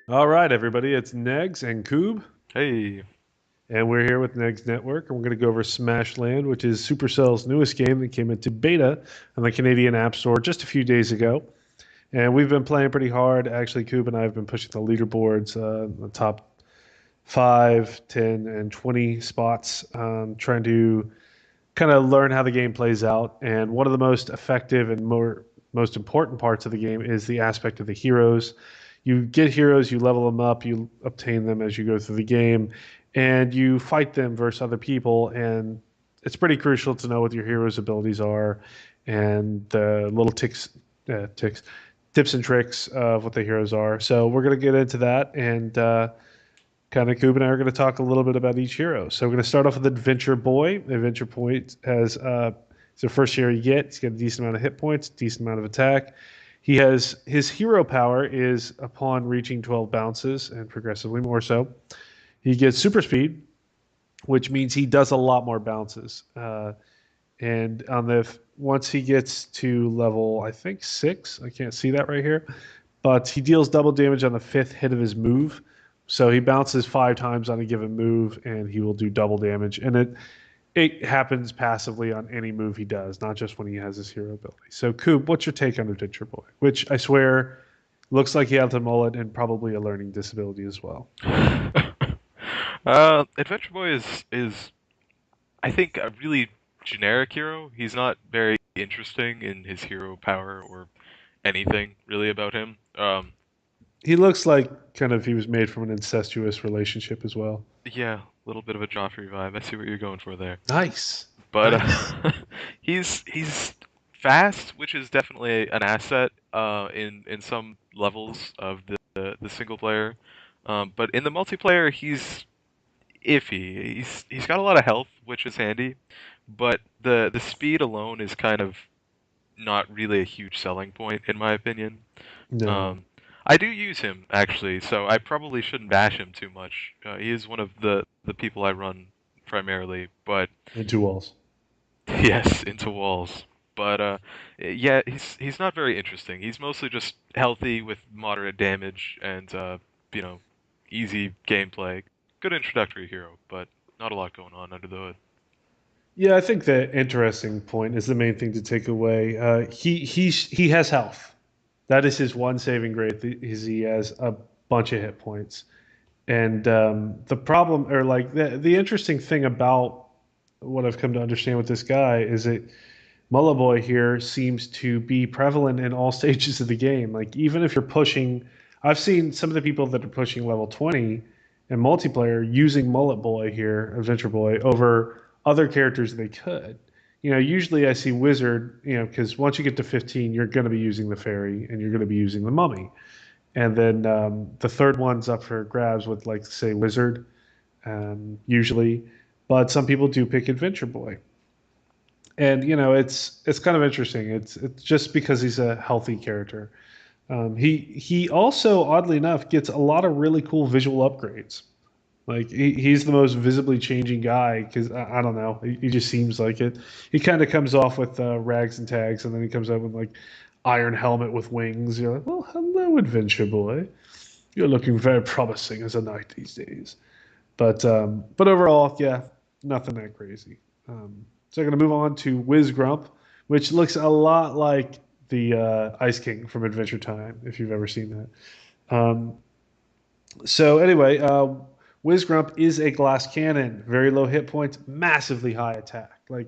All right, everybody, it's Negs and Coob, Hey. and we're here with Negs Network, and we're going to go over Smash Land, which is Supercell's newest game that came into beta on the Canadian App Store just a few days ago. And we've been playing pretty hard. Actually, Coob and I have been pushing the leaderboards, the top 5, 10, and 20 spots, trying to kind of learn how the game plays out. And one of the most effective and most important parts of the game is the aspect of the heroes. You get heroes, you level them up, you obtain them as you go through the game, and you fight them versus other people. And it's pretty crucial to know what your heroes' abilities are and the little tips and tricks of what the heroes are. So we're going to get into that and kind of Coop and I are going to talk a little bit about each hero. So we're going to start off with Adventure Boy. Adventure Boy has it's the first hero you get. He's got a decent amount of hit points, decent amount of attack. He has his hero power is upon reaching 12 bounces and progressively more so. He gets super speed, which means he does a lot more bounces. And on the once he gets to level, I think 6, I can't see that right here, but he deals double damage on the fifth hit of his move. So he bounces 5 times on a given move, and he will do double damage. And it happens passively on any move he does, not just when he has his hero ability. So Coop, what's your take on Adventure Boy? Which I swear looks like he has a mullet and probably a learning disability as well. Adventure Boy is I think a really generic hero. He's not very interesting in his hero power or anything really about him. He looks like kind of he was made from an incestuous relationship as well. Yeah, a little bit of a Joffrey vibe. I see what you're going for there. Nice. But Nice. he's fast, which is definitely an asset in some levels of the single player. But in the multiplayer, he's iffy. He's got a lot of health, which is handy, but the speed alone is kind of not really a huge selling point in my opinion. No. Um, I do use him actually, so I probably shouldn't bash him too much. He is one of the people I run primarily, but And two walls. yes, into walls. But yeah, he's not very interesting. He's mostly just healthy with moderate damage and you know, easy gameplay. Good introductory hero, but not a lot going on under the hood. Yeah, I think the interesting point is the main thing to take away. He has health. That is his one saving grace. Is he has a bunch of hit points, and the problem or like the interesting thing about what I've come to understand with this guy is that Mullah Boy here seems to be prevalent in all stages of the game. Like even if you're pushing, I've seen some of the people that are pushing level 20 in multiplayer using Mullet Boy here, Adventure Boy, over other characters they could. Usually I see Wizard, because once you get to 15, you're going to be using the Fairy and you're going to be using the Mummy. And then the third one's up for grabs with, like, say, Wizard, usually. But some people do pick Adventure Boy, and it's kind of interesting. It's just because he's a healthy character. He also, oddly enough, gets a lot of really cool visual upgrades. Like he's the most visibly changing guy because I don't know, he just seems like it. He kind of comes off with rags and tags, and then he comes out with like iron helmet with wings. You're like, well, hello, adventure boy. You're looking very promising as a knight these days. But overall, yeah, nothing that crazy. So I'm going to move on to Wiz Grump, which looks a lot like the Ice King from Adventure Time, if you've ever seen that. So anyway, Wiz Grump is a glass cannon, very low hit points, massively high attack. Like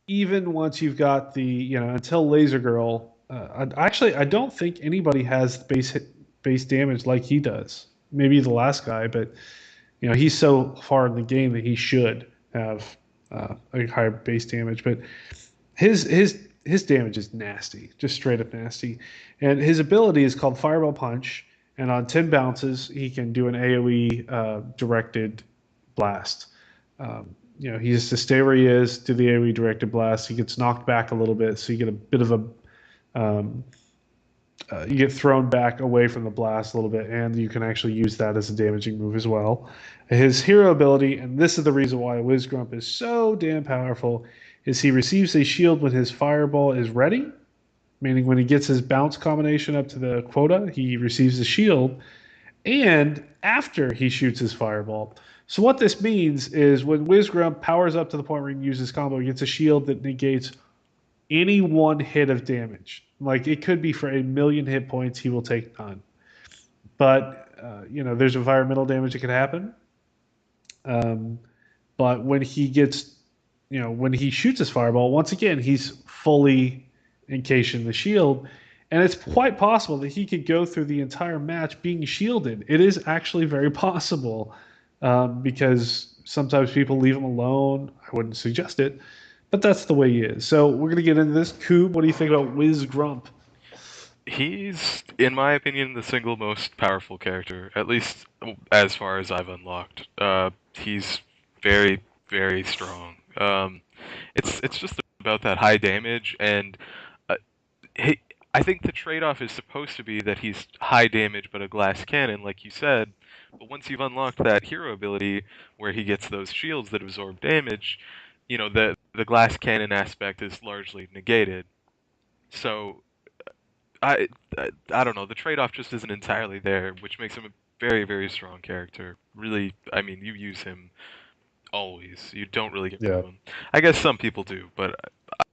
even once you've got until Laser Girl. I don't think anybody has base damage like he does. Maybe the last guy, but he's so far in the game that he should have a higher base damage. But his damage is nasty, just straight up nasty. And his ability is called Fireball Punch. And on 10 bounces, he can do an AoE directed blast. He has to stay where he is, do the AoE directed blast. He gets knocked back a little bit, so you get a bit of um, you get thrown back away from the blast a little bit, and you can actually use that as a damaging move as well. His hero ability, and this is the reason why Wiz Grump is so damn powerful, is he receives a shield when his fireball is ready, meaning when he gets his bounce combination up to the quota, he receives a shield, and after he shoots his fireball. So what this means is when Wiz Grump powers up to the point where he can use his combo, he gets a shield that negates any one hit of damage. Like it could be for 1,000,000 hit points, he will take none. But there's environmental damage that could happen. Um, but when he gets, when he shoots his fireball, once again he's fully encased in the shield, and it's quite possible that he could go through the entire match being shielded. It is actually very possible because sometimes people leave him alone. I wouldn't suggest it, but that's the way he is. So we're gonna get into this. Coob, what do you think about Wiz Grump? He's, in my opinion, the single most powerful character, at least as far as I've unlocked. He's very, very strong. It's just about that high damage, and uh, he, I think the trade-off is supposed to be that he's high damage but a glass cannon, like you said. But once you've unlocked that hero ability where he gets those shields that absorb damage, the glass cannon aspect is largely negated. So I don't know. The trade-off just isn't entirely there, which makes him a very, very strong character. Really, I mean, you use him always. You don't really get rid of Yeah. him. I guess some people do, but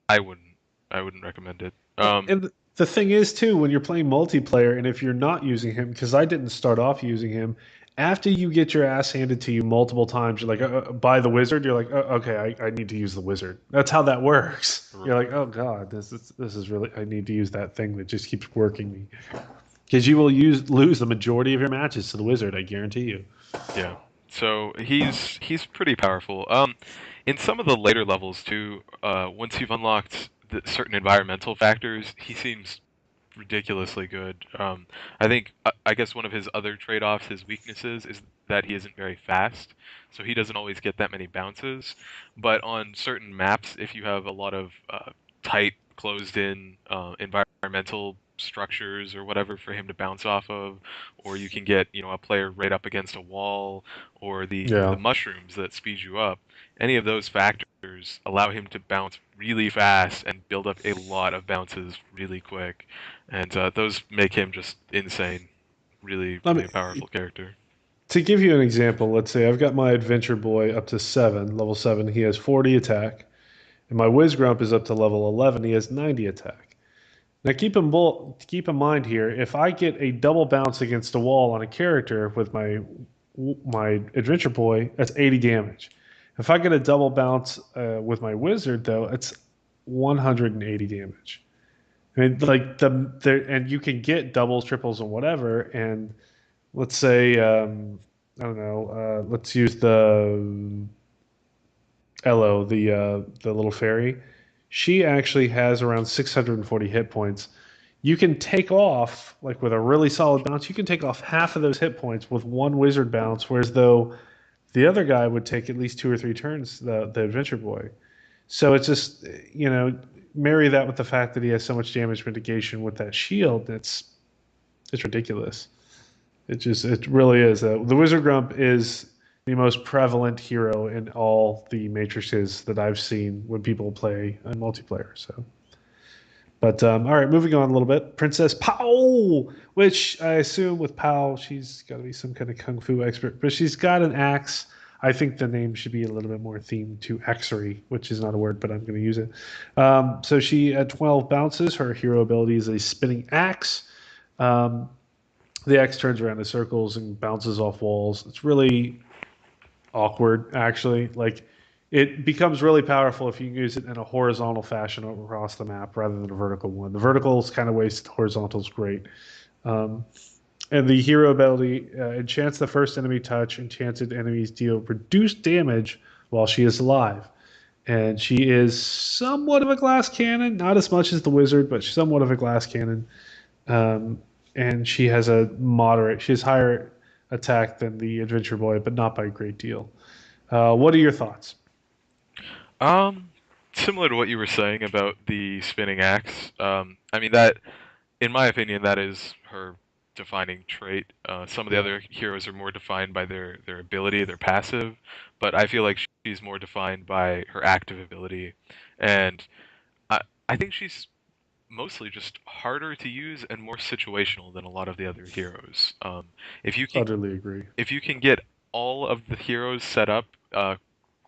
I wouldn't. I wouldn't recommend it. And the thing is, too, when you're playing multiplayer, and if you're not using him, because I didn't start off using him, after you get your ass handed to you multiple times, you're like, by the wizard, you're like, okay, I need to use the wizard. That's how that works. You're like, oh god, this is really, I need to use that thing that just keeps working me. Because you will lose the majority of your matches to the wizard, I guarantee you. Yeah. So he's pretty powerful. In some of the later levels too, once you've unlocked certain environmental factors, he seems ridiculously good. I think I guess one of his other trade-offs, his weaknesses, is that he isn't very fast, so he doesn't always get that many bounces. But on certain maps, if you have a lot of tight, closed-in environmental structures or whatever for him to bounce off of, or you can get a player right up against a wall, or the Yeah. mushrooms that speed you up. Any of those factors allow him to bounce really fast and build up a lot of bounces really quick, and those make him just insane. Really, I really mean, a powerful character. to give you an example, let's say I've got my adventure boy up to 7, level 7. He has 40 attack, and my whiz grump is up to level 11. He has 90 attack. Now keep in mind here, if I get a double bounce against a wall on a character with my adventure boy, that's 80 damage. If I get a double bounce with my wizard, though, it's 180 damage. I mean, like and you can get doubles, triples, and whatever. And let's say I don't know, let's use the Elo, the little fairy. She actually has around 640 hit points. You can take off, like with a really solid bounce, you can take off half of those hit points with one wizard bounce, whereas though the other guy would take at least 2 or 3 turns, the adventure boy. So it's just, marry that with the fact that he has so much damage mitigation with that shield. It's ridiculous. It really is. The Wizard Grump is the most prevalent hero in all the matrices that I've seen when people play on multiplayer. So, but all right, moving on a little bit. Princess Powell, which I assume with Powell, she's got to be some kind of kung fu expert, but she's got an axe. I think the name should be a little bit more themed to axery, which is not a word, but I'm going to use it. So she at 12 bounces. Her hero ability is a spinning axe. Um, the axe turns around in circles and bounces off walls. It's really awkward, actually. Like, it becomes really powerful if you use it in a horizontal fashion across the map rather than a vertical one. The vertical is kind of wasted. Horizontal is great. Um, and the hero ability enchants the first enemy touch. Enchanted enemies deal reduced damage while she is alive. And she is somewhat of a glass cannon, not as much as the wizard, but somewhat of a glass cannon. Um, and she has higher attack than the Adventure Boy, but not by a great deal. What are your thoughts? Um, Similar to what you were saying about the spinning axe. I mean that, in my opinion, that is her defining trait. Some of the Yeah. other heroes are more defined by their ability, their passive, but I feel like she's more defined by her active ability, and I I think she's mostly just harder to use and more situational than a lot of the other heroes. If you can Utterly agree. if you can get all of the heroes set up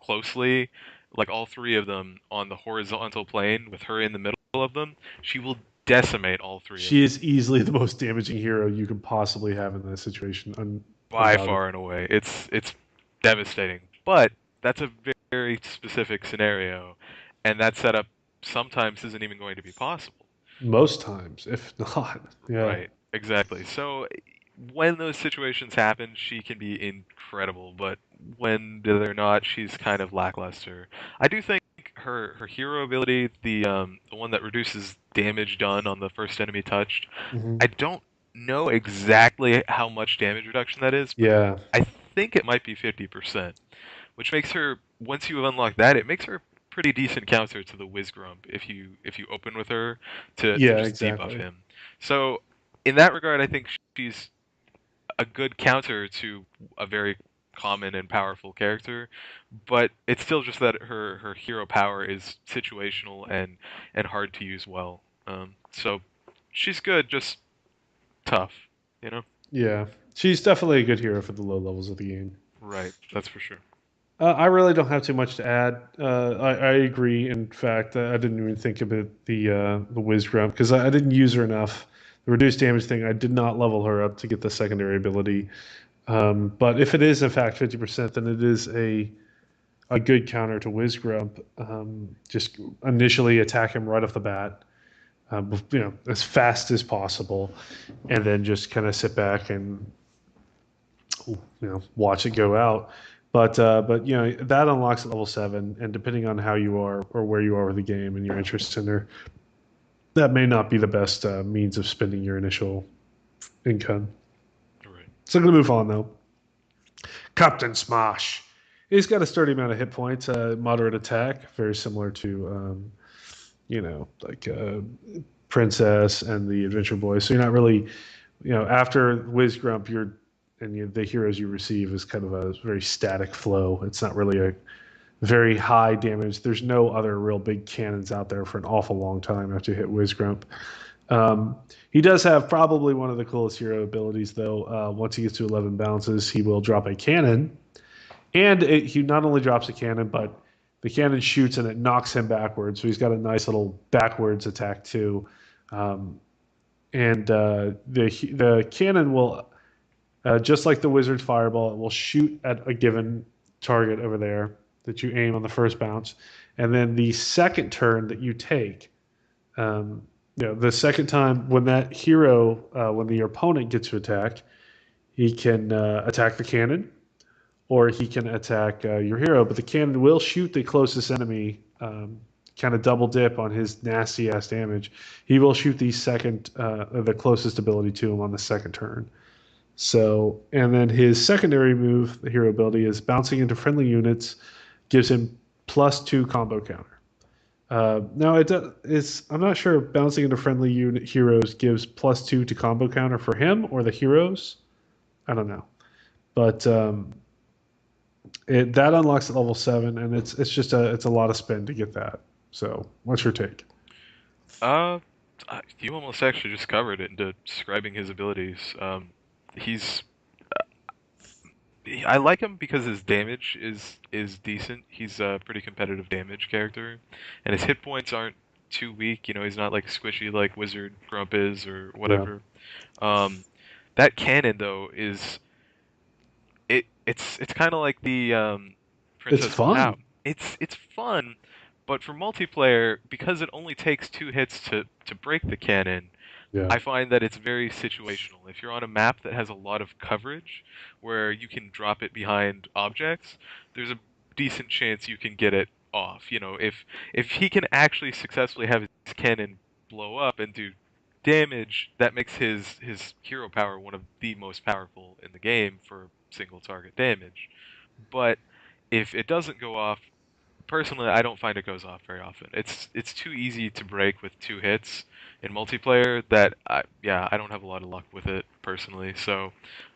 closely, like all three of them on the horizontal plane with her in the middle of them, she will decimate all three of She them is easily the most damaging hero you could possibly have in this situation, by far undoubtedly. and away. It's devastating, but that's a very specific scenario, and that setup sometimes isn't even going to be possible. Most times, if not. Yeah. Right, exactly. So when those situations happen, she can be incredible, but when they're not, she's kind of lackluster. I do think her hero ability, the one that reduces damage done on the first enemy touched, Hmm. I don't know exactly how much damage reduction that is, but Yeah. I think it might be 50%, which makes her, once you unlock that, it makes her a pretty decent counter to the Wiz Grump if you open with her to Yeah, just debuff exactly. him. So in that regard, I think she's a good counter to a very common and powerful character, but it's still just that her hero power is situational and hard to use well. So she's good, just tough, you know? Yeah. She's definitely a good hero for the low levels of the game. Right, that's for sure. I really don't have too much to add. I agree. In fact, I didn't even think about the Wiz Grump because I didn't use her enough. The reduced damage thing, I did not level her up to get the secondary ability. But if it is in fact 50%, then it is a good counter to Wiz Grump. Just initially attack him right off the bat, as fast as possible, and then just kind of sit back and watch it go out. But that unlocks at level 7, and depending on how you are or where you are with the game and your interest in her, that may not be the best means of spending your initial income. Right. So I'm gonna move on though. Captain Smosh. He's got a sturdy amount of hit points, moderate attack, very similar to like Princess and the Adventure Boy. So you're not really, after Wiz Grump, the heroes you receive is kind of a very static flow. It's not really a very high damage. There's no other real big cannons out there for an awful long time after you hit Wiz Grump. He does have probably one of the coolest hero abilities, though. Once he gets to 11 bounces, he will drop a cannon, and he not only drops a cannon, but the cannon shoots and it knocks him backwards. So he's got a nice little backwards attack too. Um, and the cannon will, just like the wizard's fireball, it will shoot at a given target over there that you aim on the first bounce, and then the second turn that you take, the second time when that hero, when the opponent gets to attack, he can attack the cannon, or he can attack your hero. But the cannon will shoot the closest enemy, kind of double dip on his nasty ass damage. He will shoot the closest ability to him on the second turn. So, and then his secondary move, the hero ability, is bouncing into friendly units, gives him +2 combo counter. Now I'm not sure if bouncing into friendly unit heroes gives +2 to combo counter for him or the heroes. I don't know, but that unlocks at level 7, and it's a lot of spend to get that. So, what's your take? Uh, you almost actually just covered it into describing his abilities. He's I like him because his damage is decent. He's a pretty competitive damage character, and his hit points aren't too weak. You know, he's not like squishy like Wizard Grump is or Yeah, whatever. Um, that cannon though is it's kind of like the it's Princess Pow. fun. It's fun, but for multiplayer, because it only takes two hits to break the cannon, Yeah, I find that it's very situational. If you're on a map that has a lot of coverage, where you can drop it behind objects, there's a decent chance you can get it off. You know, if he can actually successfully have his cannon blow up and do damage, that makes his hero power one of the most powerful in the game for single target damage. But if it doesn't go off, personally, I don't find it goes off very often. It's too easy to break with two hits in multiplayer that I don't have a lot of luck with it personally. So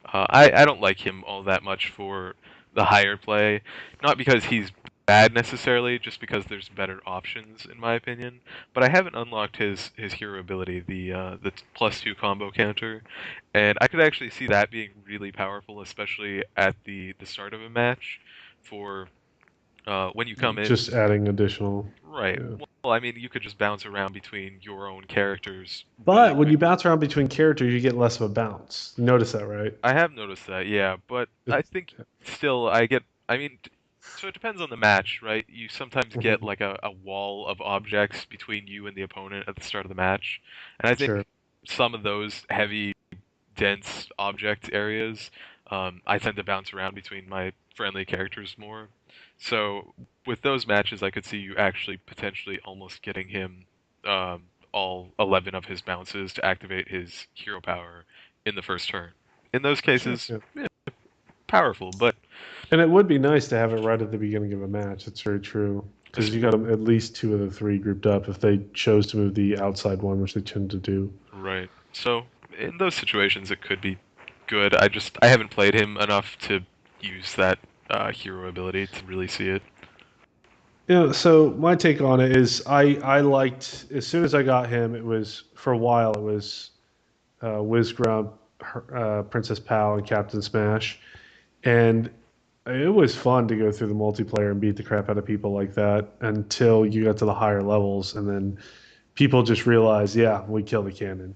I don't like him all that much for the higher play, not because he's bad necessarily, just because there's better options in my opinion. But I haven't unlocked his hero ability, the +2 combo counter, and I could actually see that being really powerful, especially at the start of a match, for when you come in. Just adding additional. Right. Yeah. Well, I mean, you could just bounce around between your own characters really But when you quickly. bounce around between characters, you get less of a bounce. You notice that, right? I have noticed that, yeah, but I It's, think still I get. I mean, so it depends on the match, right? You sometimes get mhm, like a wall of objects between you and the opponent at the start of the match, and I sure. think some of those heavy, dense object areas, I tend to bounce around between my friendly characters more. So with those matches, I could see you actually potentially almost getting him all 11 of his bounces to activate his hero power in the first turn. In those Sure. cases, Yeah. yeah, powerful, but And it would be nice to have it right at the beginning of a match. It's very true. Because es- you got at least two of the three grouped up if they chose to move the outside one, which they tend to do. right. So in those situations, it could be good. I haven't played him enough to use that hero ability to really see it. Yeah, so my take on it is I liked as soon as I got him, it was for a while it was Wiz Grump, Princess Powell, and Captain Smash, and it was fun to go through the multiplayer and beat the crap out of people like that until you got to the higher levels, and then people just realized, yeah, we kill the cannon,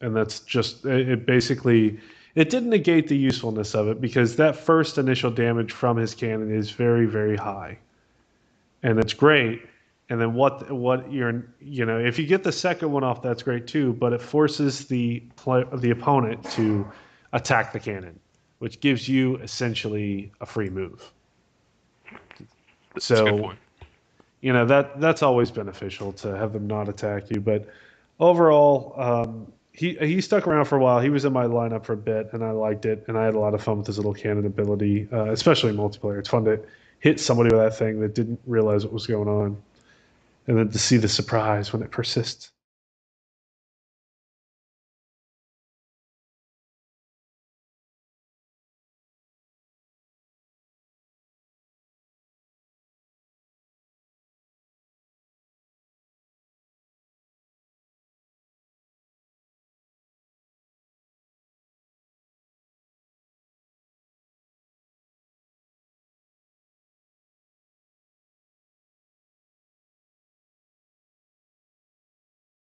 and that's just it. Basically, it didn't negate the usefulness of it because that first initial damage from his cannon is very high and it's great. And then what you're if you get the second one off, that's great too. But it forces the opponent to attack the cannon, which gives you essentially a free move. That's a good So point. that's always beneficial to have them not attack you. But overall, he stuck around for a while. He was in my lineup for a bit, and I liked it, and I had a lot of fun with his little cannon ability, especially in multiplayer. It's fun to hit somebody with that thing that didn't realize what was going on, and then to see the surprise when it persists.